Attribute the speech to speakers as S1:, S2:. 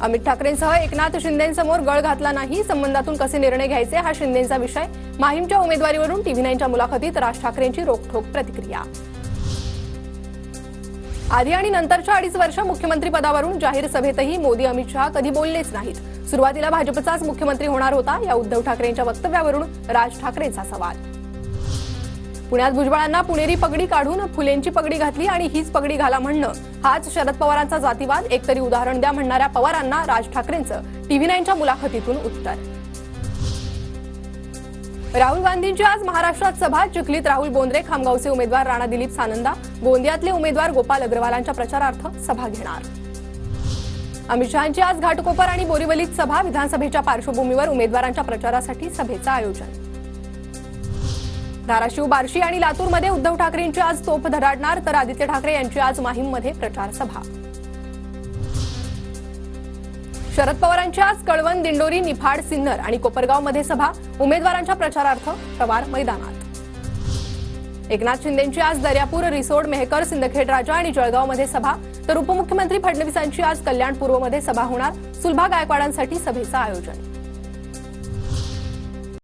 S1: अमित ठाकरेंसह एकनाथ शिंदेंसमोर गळ घातला नाही, संबंधातून कसे निर्णय घ्यायचे हा शिंदेंचा विषय। माहीमच्या उमेदवारीवरून टीव्ही9च्या मुलाखतीत राज ठाकरेंची रोखठोक प्रतिक्रिया। आधी आणि नंतरच्या 2.5 वर्ष मुख्यमंत्री पदावरून जाहीर सभेतही मोदी अमित शहा कधी बोललेच नाहीत। सुरुवातीला भाजपचाच मुख्यमंत्री होणार होता, या उद्धव ठाकरेंच्या वक्तव्यावरून राज ठाकरेंचा सवाल। पुण्यात भुजबळांना पुणेरी पगडी काढून फुलेंची पगडी घातली आणि हीच पगडी घाला म्हणणं हाच शरद पवारांचा जातीवाद, एकतरी उदाहरण द्या म्हणणाऱ्या पवारांना राज ठाकरेंचं टीव्ही9च्या मुलाखतीतून उत्तर। राहुल गांधींची आज महाराष्ट्रात सभा, चिखलीत राहुल बोंद्रे, खामगावचे उमेदवार राणा दिलीप सानंदा, गोंदियातले उमेदवार गोपाल अग्रवालांच्या प्रचारार्थ सभा घेणार। अमित शहांची आज घाटकोपर आणि बोरीवलीत सभा, विधानसभेच्या पार्श्वभूमीवर उमेदवारांच्या प्रचारासाठी सभेचं आयोजन। धाराशिव, बार्शी आणि लातूरमध्ये उद्धव ठाकरेंची आज तोफ धडाडणार, तर आदित्य ठाकरे यांची आज माहीममध्ये प्रचार सभा। शरद पवारांची आज कळवण, दिंडोरी, निफाड, सिन्नर आणि कोपरगावमध्ये सभा, उमेदवारांच्या प्रचारार्थ पवार मैदानात। एकनाथ शिंदेंची आज दर्यापूर, रिसोड, मेहकर, सिंदखेड राजा आणि जळगावमध्ये सभा, तर उपमुख्यमंत्री फडणवीसांची आज कल्याण पूर्वमध्ये सभा होणार। सुलभा गायकवाडांसाठी सभेचं आयोजन।